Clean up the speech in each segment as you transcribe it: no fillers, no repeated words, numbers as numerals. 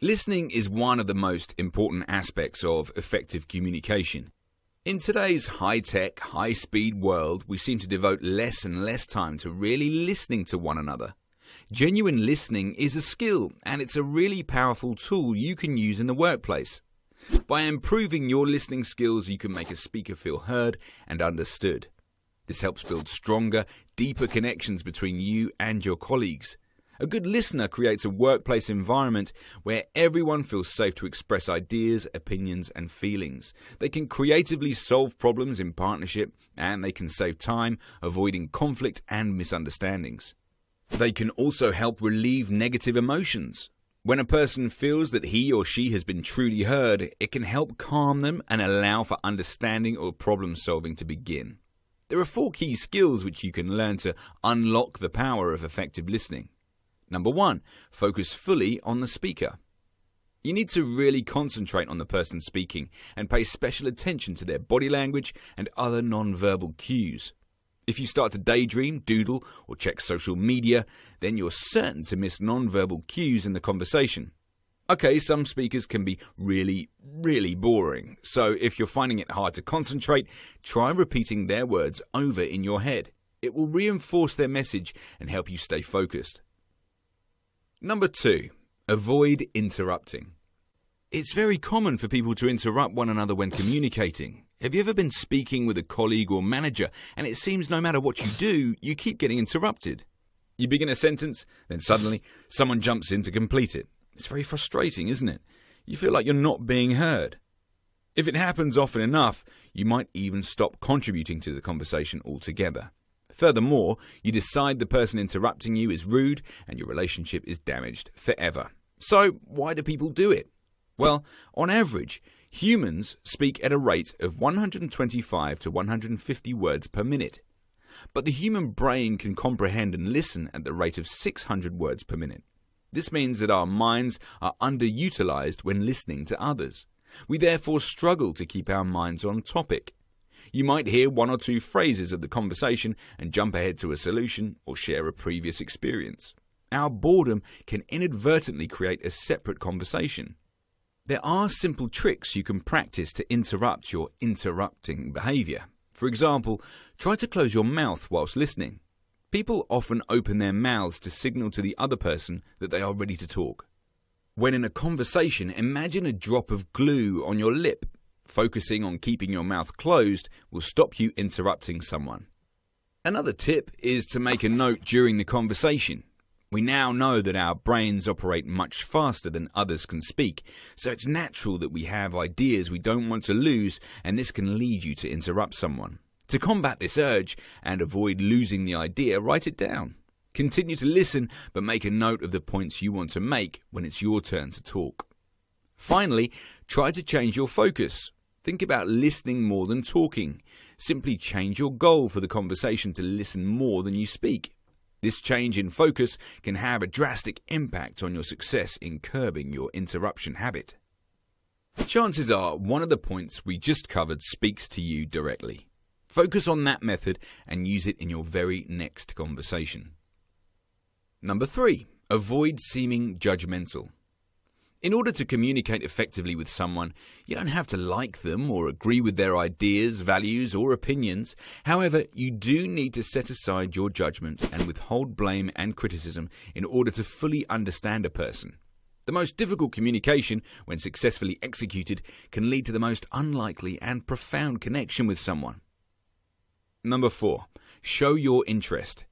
Listening is one of the most important aspects of effective communication. In today's high-tech, high-speed world, we seem to devote less and less time to really listening to one another. Genuine listening is a skill, and it's a really powerful tool you can use in the workplace. By improving your listening skills, you can make a speaker feel heard and understood. This helps build stronger, deeper connections between you and your colleagues. A good listener creates a workplace environment where everyone feels safe to express ideas, opinions, and feelings. They can creatively solve problems in partnership, and they can save time, avoiding conflict and misunderstandings. They can also help relieve negative emotions. When a person feels that he or she has been truly heard, it can help calm them and allow for understanding or problem solving to begin. There are 4 key skills which you can learn to unlock the power of effective listening. Number 1, focus fully on the speaker. You need to really concentrate on the person speaking and pay special attention to their body language and other non-verbal cues. If you start to daydream, doodle, or check social media, then you're certain to miss non-verbal cues in the conversation. Okay, some speakers can be really boring, so if you're finding it hard to concentrate, try repeating their words over in your head. It will reinforce their message and help you stay focused. Number 2, avoid interrupting. It's very common for people to interrupt one another when communicating. Have you ever been speaking with a colleague or manager and it seems no matter what you do, you keep getting interrupted? You begin a sentence, then suddenly someone jumps in to complete it. It's very frustrating, isn't it? You feel like you're not being heard. If it happens often enough, you might even stop contributing to the conversation altogether. Furthermore, you decide the person interrupting you is rude and your relationship is damaged forever. So, why do people do it? Well, on average, humans speak at a rate of 125 to 150 words per minute. But the human brain can comprehend and listen at the rate of 600 words per minute. This means that our minds are underutilized when listening to others. We therefore struggle to keep our minds on topic. You might hear 1 or 2 phrases of the conversation and jump ahead to a solution or share a previous experience. Our boredom can inadvertently create a separate conversation. There are simple tricks you can practice to interrupt your interrupting behavior. For example, try to close your mouth whilst listening. People often open their mouths to signal to the other person that they are ready to talk. When in a conversation, imagine a drop of glue on your lip. Focusing on keeping your mouth closed will stop you interrupting someone. Another tip is to make a note during the conversation. We now know that our brains operate much faster than others can speak, so it's natural that we have ideas we don't want to lose, and this can lead you to interrupt someone. To combat this urge and avoid losing the idea, write it down. Continue to listen, but make a note of the points you want to make when it's your turn to talk. Finally, try to change your focus. Think about listening more than talking. Simply change your goal for the conversation to listen more than you speak. This change in focus can have a drastic impact on your success in curbing your interruption habit. Chances are one of the points we just covered speaks to you directly. Focus on that method and use it in your very next conversation. Number 3, avoid seeming judgmental. In order to communicate effectively with someone, you don't have to like them or agree with their ideas, values, or opinions. However, you do need to set aside your judgment and withhold blame and criticism in order to fully understand a person. The most difficult communication, when successfully executed, can lead to the most unlikely and profound connection with someone. Number 4, show your interest.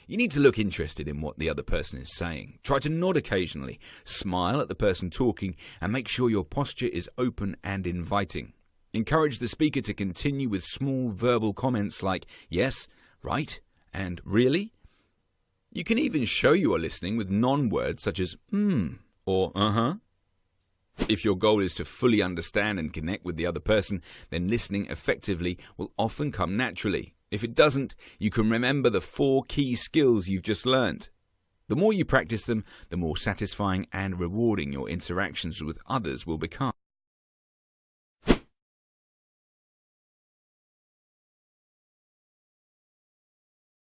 You need to look interested in what the other person is saying. Try to nod occasionally, smile at the person talking, and make sure your posture is open and inviting. Encourage the speaker to continue with small verbal comments like yes, right, and really. You can even show you are listening with non-words such as or uh-huh. If your goal is to fully understand and connect with the other person, then listening effectively will often come naturally. If it doesn't, you can remember the 4 key skills you've just learned. The more you practice them, the more satisfying and rewarding your interactions with others will become.